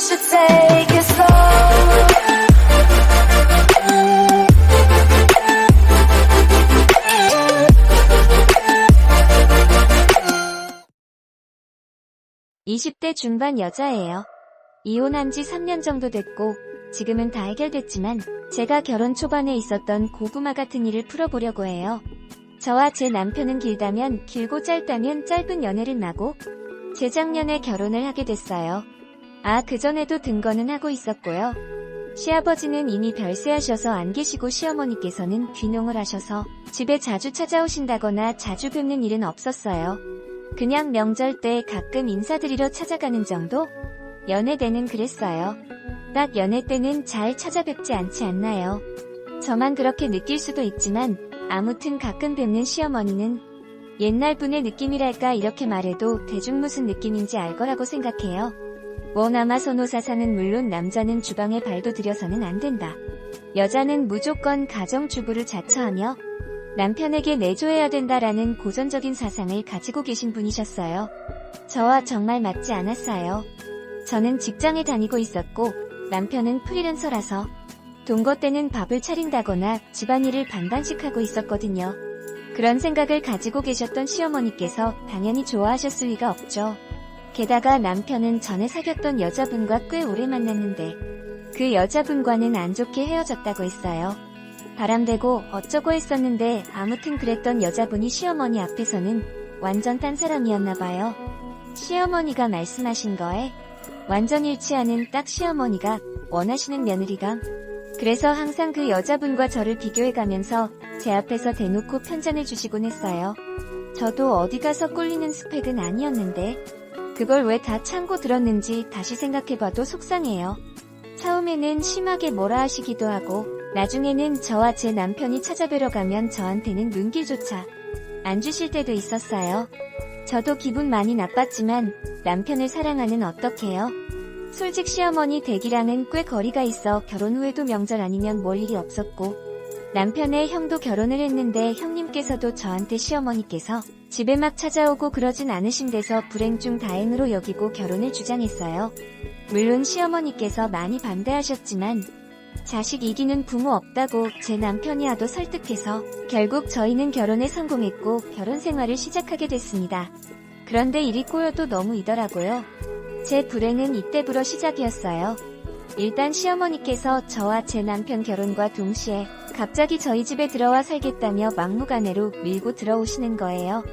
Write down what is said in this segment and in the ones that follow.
should take it slow. 20대 중반 여자예요. 이혼한 지 3년 정도 됐고 지금은 다 해결됐지만 제가 결혼 초반에 있었던 고구마 같은 일을 풀어보려고 해요. 저와 제 남편은 길다면 길고 짧다면 짧은 연애를 나고 재작년에 결혼을 하게 됐어요. 그전에도 등거는 하고 있었고요. 시아버지는 이미 별세하셔서 안 계시고 시어머니께서는 귀농을 하셔서 집에 자주 찾아오신다거나 자주 뵙는 일은 없었어요. 그냥 명절 때 가끔 인사드리러 찾아가는 정도? 연애 때는 그랬어요. 딱 연애 때는 잘 찾아뵙지 않지 않나요? 저만 그렇게 느낄 수도 있지만 아무튼 가끔 뵙는 시어머니는 옛날 분의 느낌이랄까 이렇게 말해도 대충 무슨 느낌인지 알 거라고 생각해요. 남아선호사사는 물론 남자는 주방에 발도 들여서는 안 된다. 여자는 무조건 가정주부를 자처하며 남편에게 내조해야 된다라는 고전적인 사상을 가지고 계신 분이셨어요. 저와 정말 맞지 않았어요. 저는 직장에 다니고 있었고 남편은 프리랜서라서 동거 때는 밥을 차린다거나 집안일을 반반씩 하고 있었거든요. 그런 생각을 가지고 계셨던 시어머니께서 당연히 좋아하셨을 리가 없죠. 게다가 남편은 전에 사귀었던 여자분과 꽤 오래 만났는데 그 여자분과는 안 좋게 헤어졌다고 했어요. 바람되고 어쩌고 했었는데 아무튼 그랬던 여자분이 시어머니 앞에서는 완전 딴 사람이었나봐요. 시어머니가 말씀하신 거에 완전 일치하는 딱 시어머니가 원하시는 며느리감. 그래서 항상 그 여자분과 저를 비교해가면서 제 앞에서 대놓고 편찬을 주시곤 했어요. 저도 어디 가서 꿀리는 스펙은 아니었는데 그걸 왜 다 참고 들었는지 다시 생각해봐도 속상해요. 처음에는 심하게 뭐라 하시기도 하고 나중에는 저와 제 남편이 찾아뵈러 가면 저한테는 눈길조차 안 주실 때도 있었어요. 저도 기분 많이 나빴지만 남편을 사랑하는 어떡해요. 솔직 시어머니 댁이랑은 꽤 거리가 있어 결혼 후에도 명절 아니면 뭘 일이 없었고 남편의 형도 결혼을 했는데 형님께서도 저한테 시어머니께서 집에 막 찾아오고 그러진 않으신 데서 불행 중 다행으로 여기고 결혼을 주장했어요. 물론 시어머니께서 많이 반대하셨지만 자식 이기는 부모 없다고 제 남편이 하도 설득해서 결국 저희는 결혼에 성공했고 결혼 생활을 시작하게 됐습니다. 그런데 일이 꼬여도 너무 이더라고요. 제 불행은 이때부터 시작이었어요. 일단 시어머니께서 저와 제 남편 결혼과 동시에 갑자기 저희 집에 들어와 살겠다며 막무가내로 밀고 들어오시는 거예요.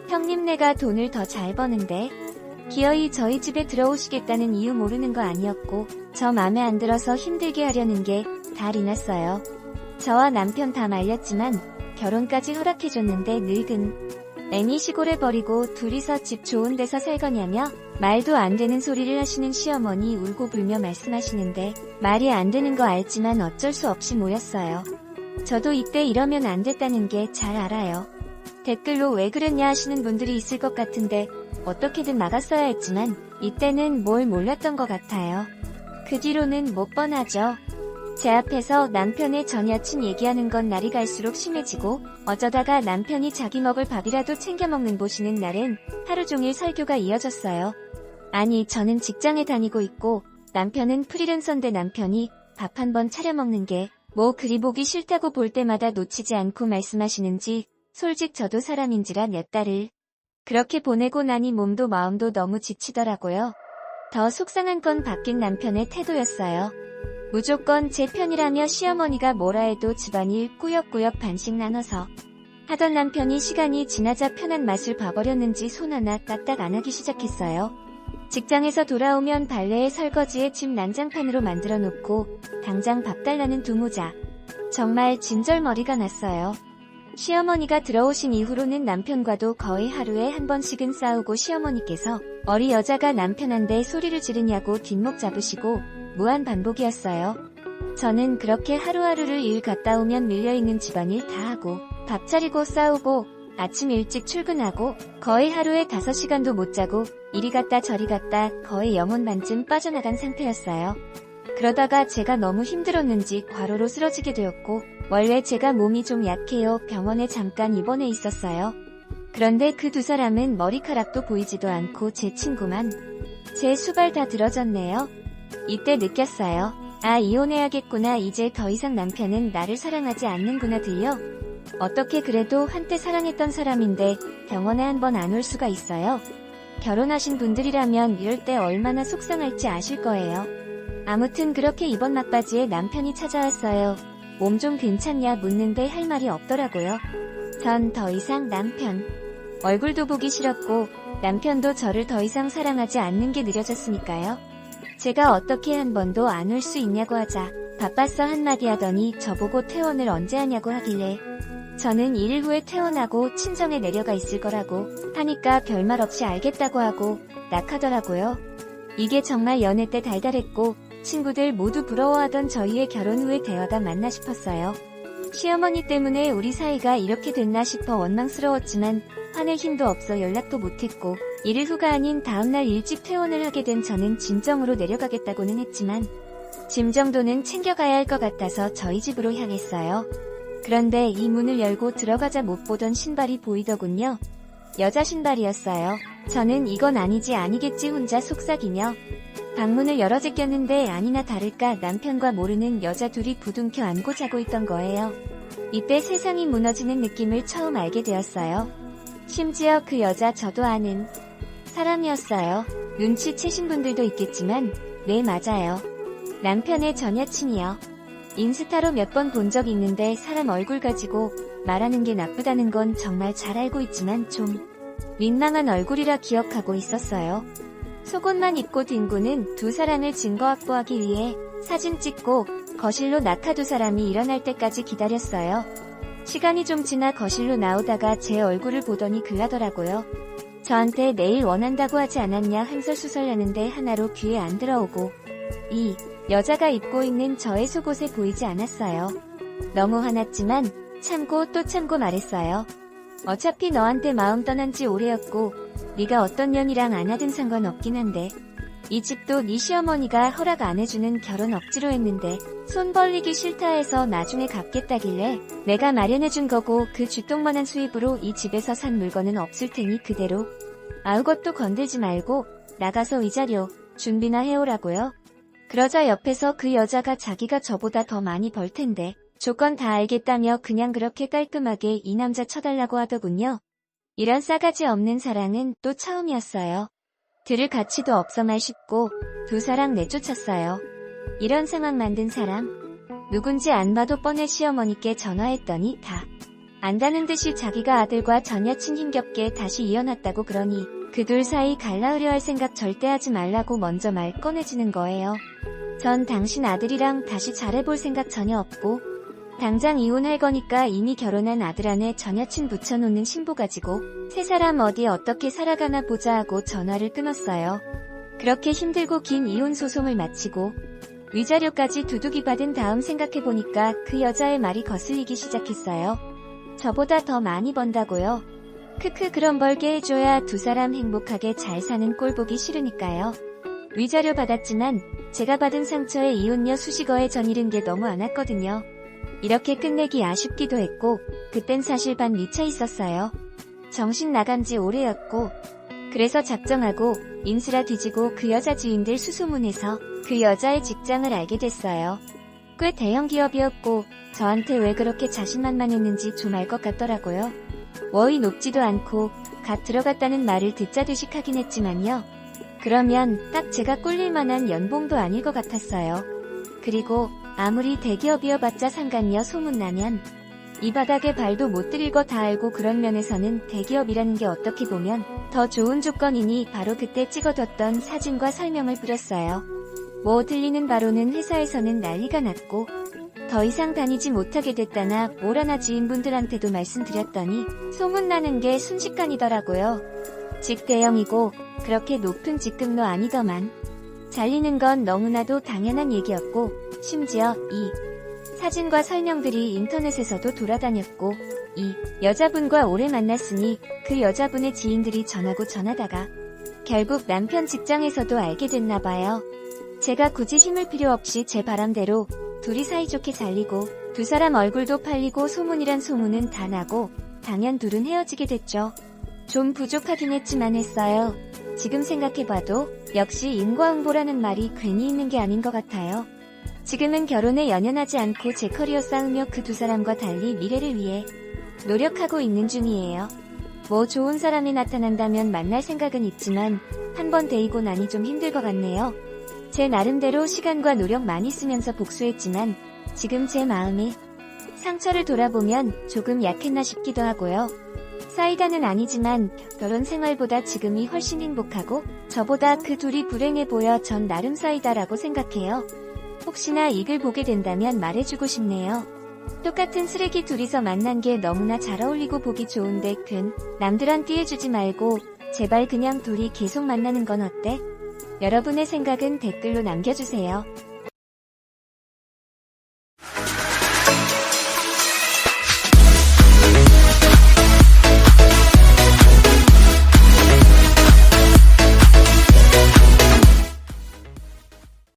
형님네가 돈을 더 잘 버는데 기어이 저희 집에 들어오시겠다는 이유 모르는 거 아니었고 저 맘에 안 들어서 힘들게 하려는 게 다 리났어요. 저와 남편 다 말렸지만 결혼까지 허락해줬는데 늙은 애미 시골에 버리고 둘이서 집 좋은 데서 살거냐며 말도 안 되는 소리를 하시는 시어머니 울고 불며 말씀하시는데 말이 안 되는 거 알지만 어쩔 수 없이 모였어요. 저도 이때 이러면 안 됐다는 게 잘 알아요. 댓글로 왜 그랬냐 하시는 분들이 있을 것 같은데 어떻게든 막았어야 했지만 이때는 뭘 몰랐던 것 같아요. 그 뒤로는 못 뻔하죠. 제 앞에서 남편의 전 여친 얘기하는 건 날이 갈수록 심해지고 어쩌다가 남편이 자기 먹을 밥이라도 챙겨 먹는 보시는 날은 하루 종일 설교가 이어졌어요. 아니 저는 직장에 다니고 있고 남편은 프리랜서인데 남편이 밥 한 번 차려 먹는 게 뭐 그리 보기 싫다고 볼 때마다 놓치지 않고 말씀하시는지 솔직 저도 사람인지라 몇 달을 그렇게 보내고 나니 몸도 마음도 너무 지치더라고요. 더 속상한 건 바뀐 남편의 태도였어요. 무조건 제 편이라며 시어머니가 뭐라 해도 집안일 꾸역꾸역 반씩 나눠서 하던 남편이 시간이 지나자 편한 맛을 봐버렸는지 손 하나 까딱 안 하기 시작했어요. 직장에서 돌아오면 발레에 설거지에 집 난장판으로 만들어 놓고 당장 밥 달라는 두 모자. 정말 진절머리가 났어요. 시어머니가 들어오신 이후로는 남편과도 거의 하루에 한 번씩은 싸우고 시어머니께서 어리 여자가 남편한테 소리를 지르냐고 뒷목 잡으시고 무한 반복이었어요. 저는 그렇게 하루하루를 일 갔다 오면 밀려있는 집안일 다 하고 밥 차리고 싸우고 아침 일찍 출근하고 거의 하루에 5시간도 못 자고 이리 갔다 저리 갔다 거의 영혼 반쯤 빠져나간 상태였어요. 그러다가 제가 너무 힘들었는지 과로로 쓰러지게 되었고 원래 제가 몸이 좀 약해요. 병원에 잠깐 입원해 있었어요. 그런데 그 두 사람은 머리카락도 보이지도 않고 제 친구만 제 수발 다 들어졌네요. 이때 느꼈어요. 아, 이혼해야겠구나. 이제 더 이상 남편은 나를 사랑하지 않는구나. 들려? 어떻게 그래도 한때 사랑했던 사람인데 병원에 한 번 안 올 수가 있어요? 결혼하신 분들이라면 이럴 때 얼마나 속상할지 아실 거예요. 아무튼 그렇게 이번 막바지에 남편이 찾아왔어요. 몸 좀 괜찮냐 묻는데 할 말이 없더라고요. 전 더 이상 남편 얼굴도 보기 싫었고 남편도 저를 더 이상 사랑하지 않는 게 느껴졌으니까요. 제가 어떻게 한 번도 안 올 수 있냐고 하자 바빴어 한마디 하더니 저보고 퇴원을 언제 하냐고 하길래 저는 2일 후에 퇴원하고 친정에 내려가 있을 거라고 하니까 별말 없이 알겠다고 하고 낙하더라고요. 이게 정말 연애 때 달달했고 친구들 모두 부러워하던 저희의 결혼 후의 대화가 맞나 싶었어요. 시어머니 때문에 우리 사이가 이렇게 됐나 싶어 원망스러웠지만 화낼 힘도 없어 연락도 못했고 1일 후가 아닌 다음날 일찍 퇴원을 하게 된 저는 진정으로 내려가겠다고는 했지만 짐 정도는 챙겨가야 할 것 같아서 저희 집으로 향했어요. 그런데 이 문을 열고 들어가자 못 보던 신발이 보이더군요. 여자 신발이었어요. 저는 이건 아니지 아니겠지 혼자 속삭이며 방문을 열어 제꼈는데 아니나 다를까 남편과 모르는 여자 둘이 부둥켜 안고 자고 있던 거예요. 이때 세상이 무너지는 느낌을 처음 알게 되었어요. 심지어 그 여자 저도 아는 사람이었어요. 눈치채신 분들도 있겠지만 네 맞아요. 남편의 전 여친이요. 인스타로 몇 번 본 적 있는데 사람 얼굴 가지고 말하는 게 나쁘다는 건 정말 잘 알고 있지만 좀 민망한 얼굴이라 기억하고 있었어요. 속옷만 입고 뒹구는 두 사람을 증거 확보하기 위해 사진 찍고 거실로 낙하 두 사람이 일어날 때까지 기다렸어요. 시간이 좀 지나 거실로 나오다가 제 얼굴을 보더니 글라더라고요. 저한테 내일 원한다고 하지 않았냐 한설수설하는데 하나로 귀에 안 들어오고 이 여자가 입고 있는 저의 속옷에 보이지 않았어요. 너무 화났지만 참고 또 참고 말했어요. 어차피 너한테 마음 떠난 지 오래였고 네가 어떤 년이랑 안 하든 상관없긴 한데 이 집도 네 시어머니가 허락 안 해주는 결혼 억지로 했는데 손 벌리기 싫다 해서 나중에 갚겠다길래 내가 마련해준 거고 그 쥐똥만한 수입으로 이 집에서 산 물건은 없을 테니 그대로 아무것도 건들지 말고 나가서 위자료 준비나 해오라고요. 그러자 옆에서 그 여자가 자기가 저보다 더 많이 벌 텐데 조건 다 알겠다며 그냥 그렇게 깔끔하게 이 남자 쳐달라고 하더군요. 이런 싸가지 없는 사랑은 또 처음이었어요. 들을 가치도 없어 말 싶고 두 사람 내쫓았어요. 이런 상황 만든 사람 누군지 안 봐도 뻔해 시어머니께 전화했더니 다 안다는 듯이 자기가 아들과 전 여친 힘겹게 다시 이어놨다고 그러니 그 둘 사이 갈라으려 할 생각 절대 하지 말라고 먼저 말 꺼내지는 거예요. 전 당신 아들이랑 다시 잘해볼 생각 전혀 없고 당장 이혼할 거니까 이미 결혼한 아들 안에 전 여친 붙여놓는 신부 가지고 세 사람 어디 어떻게 살아가나 보자 하고 전화를 끊었어요. 그렇게 힘들고 긴 이혼 소송을 마치고 위자료까지 두둑이 받은 다음 생각해보니까 그 여자의 말이 거슬리기 시작했어요. 저보다 더 많이 번다고요? 크크 그럼 벌게 해줘야 두 사람 행복하게 잘 사는 꼴 보기 싫으니까요. 위자료 받았지만 제가 받은 상처에 이혼녀 수식어에 전 잃은 게 너무 많았거든요. 이렇게 끝내기 아쉽기도 했고 그땐 사실 반 미쳐 있었어요. 정신 나간 지 오래였고 그래서 작정하고 인스라 뒤지고 그 여자 지인들 수소문해서 그 여자의 직장을 알게 됐어요. 꽤 대형 기업이었고 저한테 왜 그렇게 자신만만했는지 좀 알 것 같더라고요. 워이 높지도 않고 갓 들어갔다는 말을 듣자듯이 하긴 했지만요. 그러면 딱 제가 꿀릴 만한 연봉도 아닐 것 같았어요. 그리고 아무리 대기업이어봤자 상간녀 소문나면 이 바닥에 발도 못 들일 거 다 알고 그런 면에서는 대기업이라는 게 어떻게 보면 더 좋은 조건이니 바로 그때 찍어뒀던 사진과 설명을 뿌렸어요. 뭐 들리는 바로는 회사에서는 난리가 났고 더 이상 다니지 못하게 됐다나 뭐라나 지인분들한테도 말씀드렸더니 소문나는 게 순식간이더라고요. 직 대형이고 그렇게 높은 직급도 아니더만 잘리는 건 너무나도 당연한 얘기였고 심지어 이 사진과 설명들이 인터넷에서도 돌아다녔고 이 여자분과 오래 만났으니 그 여자분의 지인들이 전하고 전하다가 결국 남편 직장에서도 알게 됐나봐요. 제가 굳이 힘을 필요 없이 제 바람대로 둘이 사이좋게 잘리고 두 사람 얼굴도 팔리고 소문이란 소문은 다 나고 당연 둘은 헤어지게 됐죠. 좀 부족하긴 했지만 했어요. 지금 생각해봐도 역시 인과응보라는 말이 괜히 있는 게 아닌 것 같아요. 지금은 결혼에 연연하지 않고 제 커리어 쌓으며 그 두 사람과 달리 미래를 위해 노력하고 있는 중이에요. 뭐 좋은 사람이 나타난다면 만날 생각은 있지만 한번 데이고 나니 좀 힘들 것 같네요. 제 나름대로 시간과 노력 많이 쓰면서 복수했지만 지금 제 마음이 상처를 돌아보면 조금 약했나 싶기도 하고요. 사이다는 아니지만 결혼 생활보다 지금이 훨씬 행복하고 저보다 그 둘이 불행해 보여 전 나름 사이다라고 생각해요. 혹시나 이 글 보게 된다면 말해주고 싶네요. 똑같은 쓰레기 둘이서 만난 게 너무나 잘 어울리고 보기 좋은데 남들한테 해주지 말고 제발 그냥 둘이 계속 만나는 건 어때? 여러분의 생각은 댓글로 남겨주세요.